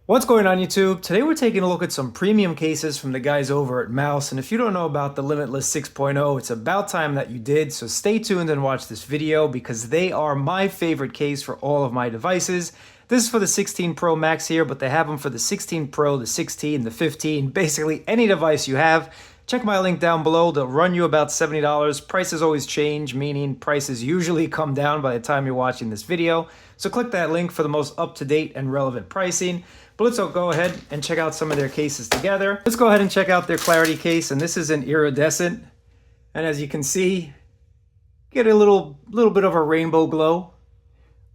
What's going on YouTube? Today we're taking a look at some premium cases from the guys over at Mous, and if you don't know about the Limitless 6.0, it's about time that you did, so stay tuned and watch this video because they are my favorite case for all of my devices. This is for the 16 Pro Max here, but they have them for the 16 Pro, the 16, the 15, basically any device you have. Check my link down below. They'll run you about $70. Prices always change, meaning prices usually come down by the time you're watching this video. So click that link for the most up-to-date and relevant pricing. But let's go ahead and check out some of their cases together. Let's go ahead and check out their Clarity case, and this is an iridescent. And as you can see, get a little bit of a rainbow glow,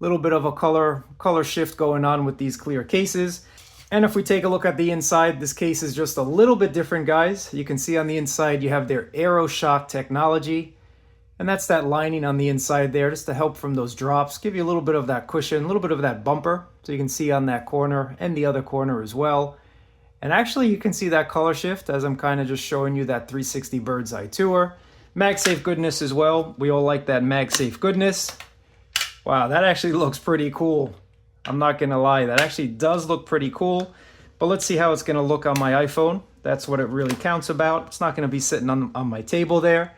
a little bit of a color shift going on with these clear cases. And if we take a look at the inside, this case is just a little bit different, guys. You can see on the inside you have their AeroShock technology, and that's that lining on the inside there just to help from those drops, give you a little bit of that cushion, a little bit of that bumper, so you can see on that corner and the other corner as well. And actually you can see that color shift as I'm kind of just showing you that 360 bird's eye tour. MagSafe goodness as well. We all like that MagSafe goodness. Wow, that actually looks pretty cool. I'm not gonna lie, that actually does look pretty cool, but let's see how it's gonna look on my iPhone. That's what it really counts about. It's not gonna be sitting on my table there.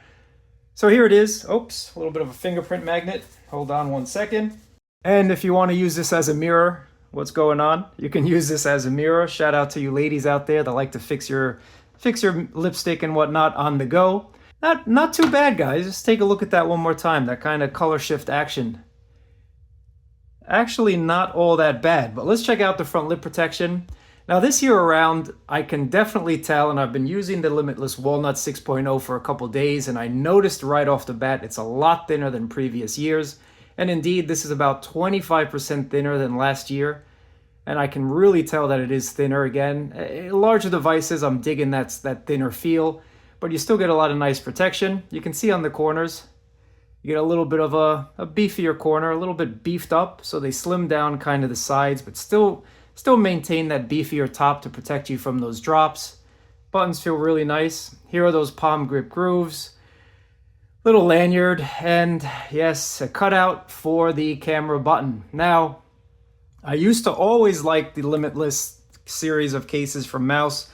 So here it is. Oops, a little bit of a fingerprint magnet. Hold on one second. And if you wanna use this as a mirror, what's going on? You can use this as a mirror. Shout out to you ladies out there that like to fix your lipstick and whatnot on the go. Not too bad, guys. Just take a look at that one more time, that kind of color shift action. Actually not all that bad, but let's check out the front lip protection. Now this year around, I can definitely tell, and I've been using the Limitless Walnut 6.0 for a couple days, and I noticed right off the bat it's a lot thinner than previous years. And indeed, this is about 25% thinner than last year, and I can really tell that it is thinner again. Larger devices, I'm digging that thinner feel, but you still get a lot of nice protection. You can see on the corners, you get a little bit of a beefier corner, a little bit beefed up, so they slim down kind of the sides, but still maintain that beefier top to protect you from those drops. Buttons feel really nice. Here are those palm grip grooves, little lanyard, and yes, a cutout for the camera button. Now, I used to always like the Limitless series of cases from Mous,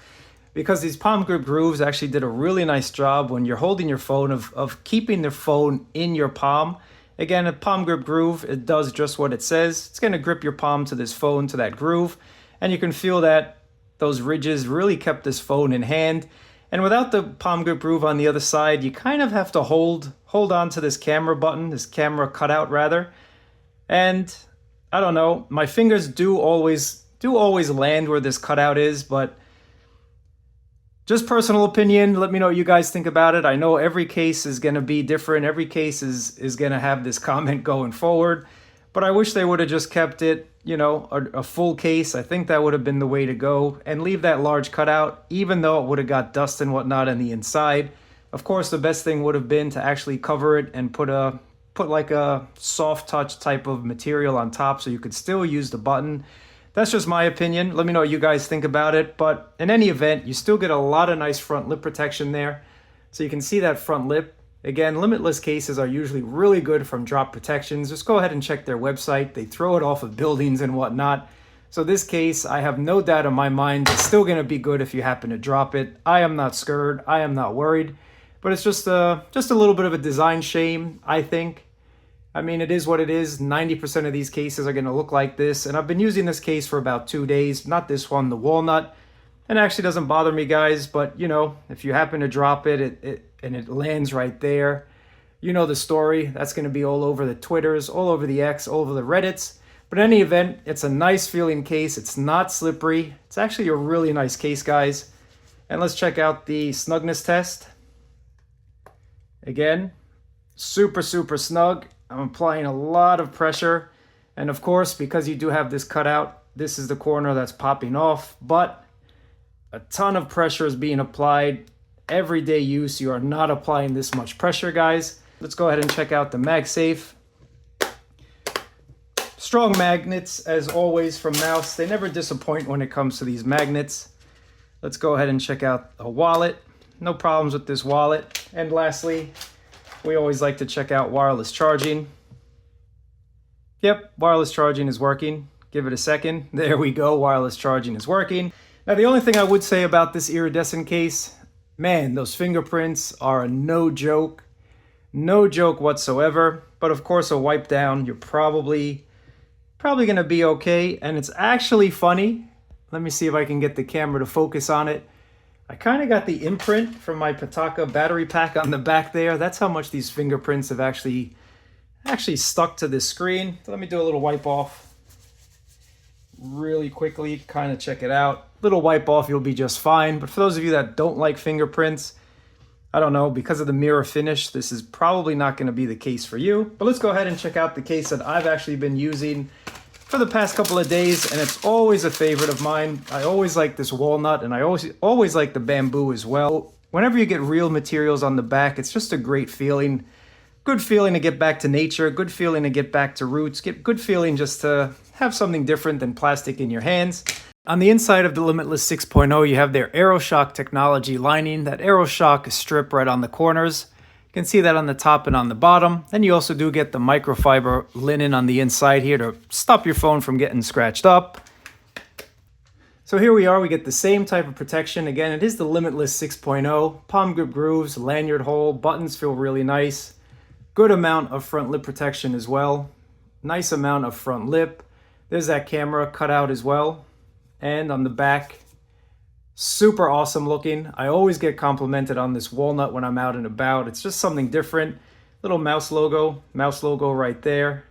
because these palm grip grooves actually did a really nice job when you're holding your phone of keeping the phone in your palm. Again, a palm grip groove, it does just what it says. It's gonna grip your palm to this phone, to that groove, and you can feel that those ridges really kept this phone in hand. And without the palm grip groove on the other side, you kind of have to hold on to this camera button, this camera cutout rather. And I don't know, my fingers do always land where this cutout is, but just personal opinion, let me know what you guys think about it. I know every case is going to be different. Every case is going to have this comment going forward. But I wish they would have just kept it, you know, a full case. I think that would have been the way to go. And leave that large cutout, even though it would have got dust and whatnot on the inside. Of course, the best thing would have been to actually cover it and put like a soft touch type of material on top so you could still use the button. That's just my opinion. Let me know what you guys think about it. But in any event, you still get a lot of nice front lip protection there. So you can see that front lip. Again, Limitless cases are usually really good from drop protections. Just go ahead and check their website. They throw it off of buildings and whatnot. So this case, I have no doubt in my mind, it's still going to be good if you happen to drop it. I am not scared. I am not worried. But it's just a little bit of a design shame, I think. I mean, it is what it is. 90% of these cases are going to look like this. And I've been using this case for about 2 days. Not this one, the Walnut. And it actually doesn't bother me, guys. But, you know, if you happen to drop it, and it lands right there, you know the story. That's going to be all over the Twitters, all over the X, all over the Reddits. But in any event, it's a nice feeling case. It's not slippery. It's actually a really nice case, guys. And let's check out the snugness test. Again, super snug. I'm applying a lot of pressure, and of course, because you do have this cutout, this is the corner that's popping off, but a ton of pressure is being applied. Everyday use, you are not applying this much pressure, guys. Let's go ahead and check out the MagSafe. Strong magnets, as always, from Mous. They never disappoint when it comes to these magnets. Let's go ahead and check out a wallet. No problems with this wallet. And lastly, we always like to check out wireless charging. Yep, wireless charging is working. Give it a second. There we go. Wireless charging is working. Now, the only thing I would say about this iridescent case, man, those fingerprints are no joke. No joke whatsoever. But of course, a wipe down, you're probably going to be okay. And it's actually funny. Let me see if I can get the camera to focus on it. I kind of got the imprint from my Pitaka battery pack on the back there. That's how much these fingerprints have actually stuck to this screen. So let me do a little wipe off really quickly, kind of check it out. Little wipe off, you'll be just fine. But for those of you that don't like fingerprints, I don't know, because of the mirror finish, this is probably not going to be the case for you. But let's go ahead and check out the case that I've actually been using for the past couple of days, and it's always a favorite of mine. I always like this walnut, and I always like the bamboo as well. Whenever you get real materials on the back, it's just a great feeling. Good feeling to get back to nature, good feeling to get back to roots, good feeling just to have something different than plastic in your hands. On the inside of the Limitless 6.0, you have their AeroShock technology lining. That AeroShock strip right on the corners. You can see that on the top and on the bottom. Then you also do get the microfiber linen on the inside here to stop your phone from getting scratched up. So here we are, we get the same type of protection. Again, it is the Limitless 6.0. Palm grip grooves, lanyard hole, buttons feel really nice. Good amount of front lip protection as well. Nice amount of front lip. There's that camera cut out as well. And on the back, super awesome looking. I always get complimented on this walnut when I'm out and about. It's just something different. Little mouse logo right there.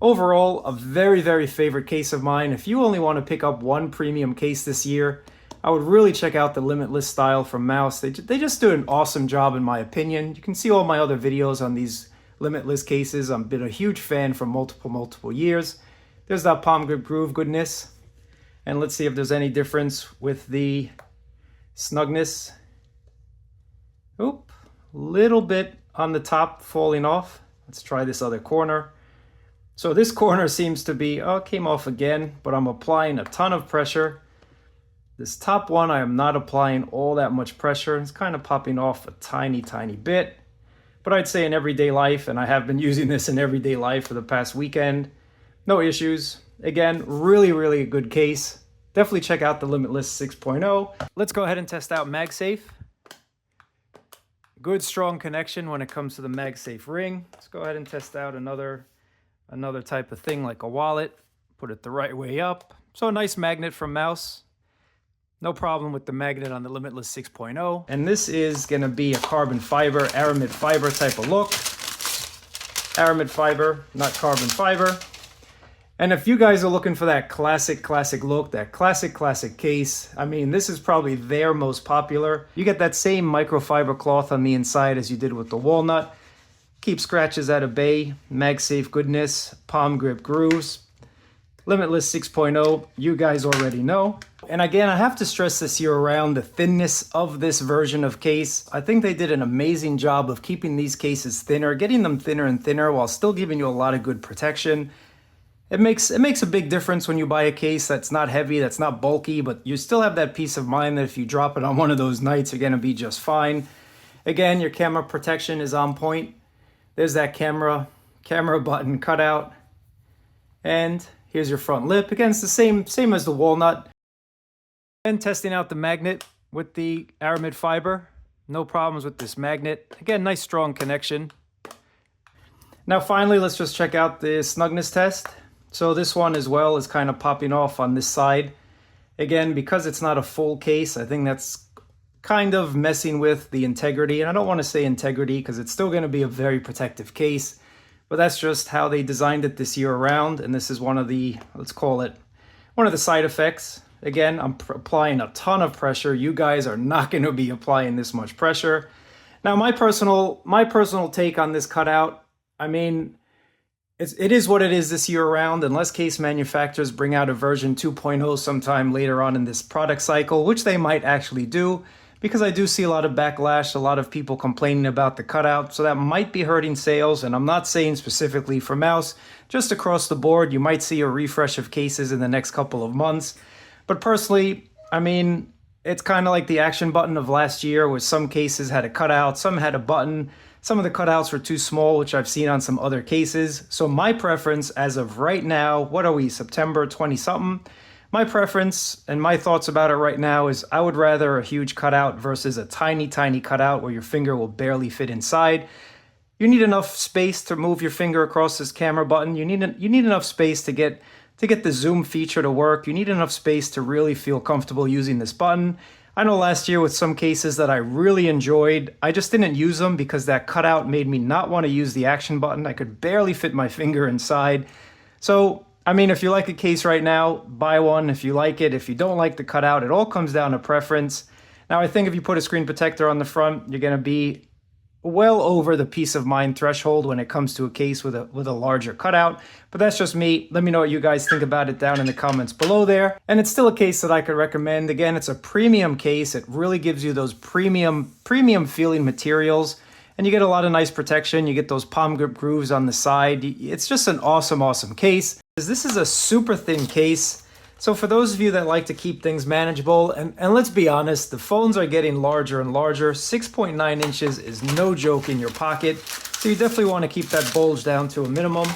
Overall, a very, very favorite case of mine. If you only want to pick up one premium case this year, I would really check out the Limitless style from Mous. They just do an awesome job in my opinion. You can see all my other videos on these Limitless cases. I've been a huge fan for multiple years. There's that palm grip groove goodness. And let's see if there's any difference with the snugness. Oop, little bit on the top falling off. Let's try this other corner. So this corner seems to be, oh, it came off again, but I'm applying a ton of pressure. This top one, I am not applying all that much pressure. It's kind of popping off a tiny bit. But I'd say in everyday life, and I have been using this in everyday life for the past weekend, no issues. Again, really a good case. Definitely check out the Limitless 6.0. Let's go ahead and test out MagSafe. Good strong connection when it comes to the MagSafe ring. Let's go ahead and test out another type of thing like a wallet. Put it the right way up. So a nice magnet from Mous. No problem with the magnet on the Limitless 6.0. And this is gonna be a carbon fiber, Aramid fiber type of look. Aramid fiber, not carbon fiber. And if you guys are looking for that classic look, that classic case, I mean, this is probably their most popular. You get that same microfiber cloth on the inside as you did with the walnut. Keep scratches at bay, MagSafe goodness, palm grip grooves. Limitless 6.0, you guys already know. And again, I have to stress this year around the thinness of this version of case. I think they did an amazing job of keeping these cases thinner, getting them thinner and thinner while still giving you a lot of good protection. It makes a big difference when you buy a case that's not heavy, that's not bulky, but you still have that peace of mind that if you drop it on one of those nights, you're gonna be just fine. Again, your camera protection is on point. There's that camera button cut out. And here's your front lip. Again, it's the same as the walnut. And testing out the magnet with the Aramid fiber. No problems with this magnet. Again, nice strong connection. Now finally, let's just check out the snugness test. So this one as well is kind of popping off on this side. Again, because it's not a full case, I think that's kind of messing with the integrity. And I don't want to say integrity because it's still going to be a very protective case. But that's just how they designed it this year around. And this is one of the, let's call it, one of the side effects. Again, I'm applying a ton of pressure. You guys are not going to be applying this much pressure. Now, my personal take on this cutout, I mean, it is what it is this year around, unless case manufacturers bring out a version 2.0 sometime later on in this product cycle, which they might actually do, because I do see a lot of backlash, a lot of people complaining about the cutout, so that might be hurting sales. And I'm not saying specifically for Mous, just across the board, you might see a refresh of cases in the next couple of months. But personally, I mean, It's kind of like the action button of last year, where some cases had a cutout, some had a button. Some of the cutouts were too small, which I've seen on some other cases. So my preference as of right now, what are we, September 20 something? My preference and my thoughts about it right now is I would rather a huge cutout versus a tiny, tiny cutout where your finger will barely fit inside. You need enough space to move your finger across this camera button. You need enough space to get the zoom feature to work. You need enough space to really feel comfortable using this button. I know last year with some cases that I really enjoyed, I just didn't use them because that cutout made me not want to use the action button. I could barely fit my finger inside. So, I mean, if you like a case right now, buy one if you like it. If you don't like the cutout, it all comes down to preference. Now, I think if you put a screen protector on the front, you're going to be well over the peace of mind threshold when it comes to a case with a larger cutout. But that's just me. Let me know what you guys think about it down in the comments below there. And it's still a case that I could recommend. Again, it's a premium case. It really gives you those premium feeling materials. And you get a lot of nice protection. You get those palm grip grooves on the side. It's just an awesome case. This is a super thin case. So for those of you that like to keep things manageable, and let's be honest, the phones are getting larger and larger. 6.9 inches is no joke in your pocket. So you definitely want to keep that bulge down to a minimum.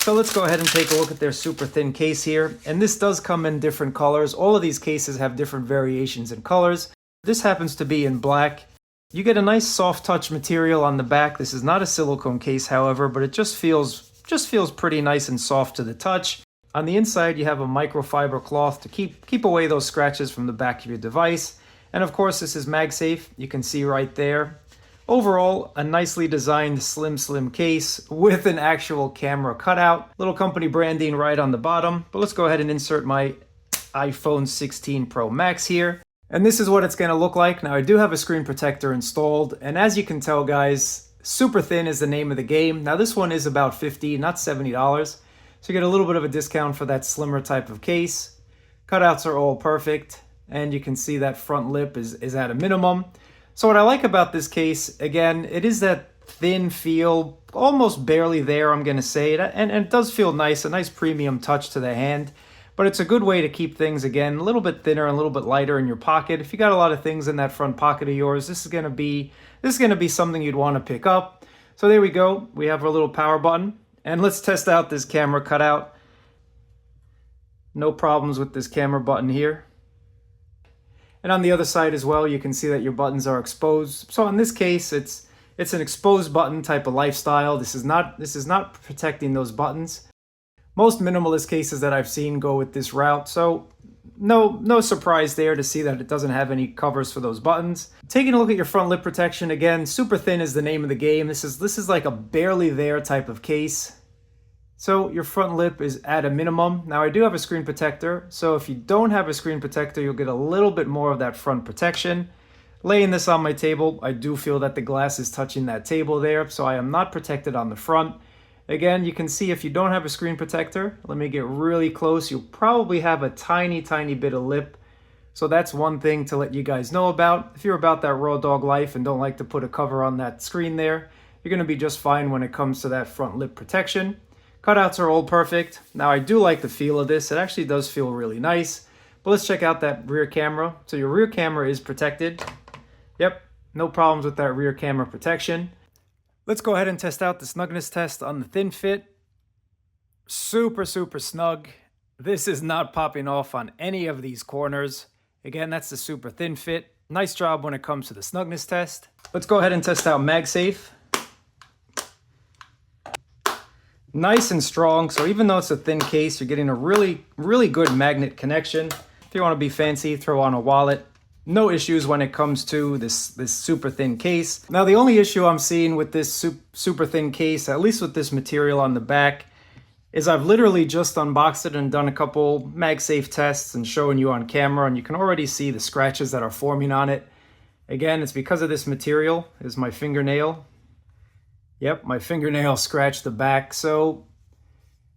So let's go ahead and take a look at their super thin case here. And this does come in different colors. All of these cases have different variations in colors. This happens to be in black. You get a nice soft touch material on the back. This is not a silicone case, however, but it just feels pretty nice and soft to the touch. On the inside, you have a microfiber cloth to keep away those scratches from the back of your device. And of course, this is magsafe. You can see right there. Overall, a nicely designed slim case with an actual camera cutout. Little company branding right on the bottom. But let's go ahead and insert my iPhone 16 Pro Max here. And this is what it's going to look like. Now, I do have a screen protector installed. And as you can tell, guys, super thin is the name of the game. Now, this one is about $50, not $70. So you get a little bit of a discount for that slimmer type of case. Cutouts are all perfect. And you can see that front lip is at a minimum. So what I like about this case, again, it is that thin feel, almost barely there, I'm going to say. And it does feel nice, a nice premium touch to the hand. But it's a good way to keep things, again, a little bit thinner and a little bit lighter in your pocket. If you got a lot of things in that front pocket of yours, this is going to be something you'd want to pick up. So there we go. We have our little power button. And let's test out this camera cutout. No problems with this camera button here. And on the other side as well, you can see that your buttons are exposed. So in this case, it's an exposed button type of lifestyle. This is not protecting those buttons. Most minimalist cases that I've seen go with this route. So no surprise there to see that it doesn't have any covers for those buttons. Taking a look at your front lip protection, again, super thin is the name of the game. This is like a barely there type of case. So your front lip is at a minimum. Now I do have a screen protector, so if you don't have a screen protector, you'll get a little bit more of that front protection. Laying this on my table, I do feel that the glass is touching that table there, so I am not protected on the front. Again, you can see if you don't have a screen protector, let me get really close, you'll probably have a tiny bit of lip. So that's one thing to let you guys know about. If you're about that raw dog life and don't like to put a cover on that screen there, you're going to be just fine when it comes to that front lip protection. Cutouts are all perfect. Now I do like the feel of this. It actually does feel really nice. But let's check out that rear camera. So your rear camera is protected. Yep, no problems with that rear camera protection. Let's go ahead and test out the snugness test on the thin fit. Super snug. This is not popping off on any of these corners. Again, that's the super thin fit. Nice job when it comes to the snugness test. Let's go ahead and test out MagSafe. Nice and strong, so even though it's a thin case, you're getting a really good magnet connection. If you want to be fancy, throw on a wallet. No issues when it comes to this super thin case. Now, the only issue I'm seeing with this super thin case, at least with this material on the back, is I've literally just unboxed it and done a couple MagSafe tests and showing you on camera, and you can already see the scratches that are forming on it. Again, it's because of this material. Is my fingernail. Yep, my fingernail scratched the back. So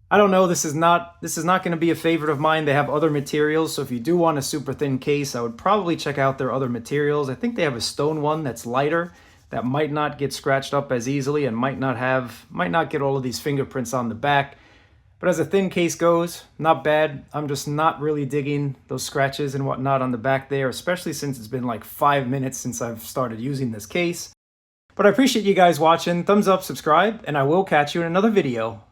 I don't know, this is not going to be a favorite of mine. They have other materials, so if you do want a super thin case, I would probably check out their other materials. I think they have a stone one that's lighter, that might not get scratched up as easily and might not get all of these fingerprints on the back. But as a thin case goes, not bad. I'm just not really digging those scratches and whatnot on the back there, especially since it's been like 5 minutes since I've started using this case. But I appreciate you guys watching. Thumbs up, subscribe, and I will catch you in another video.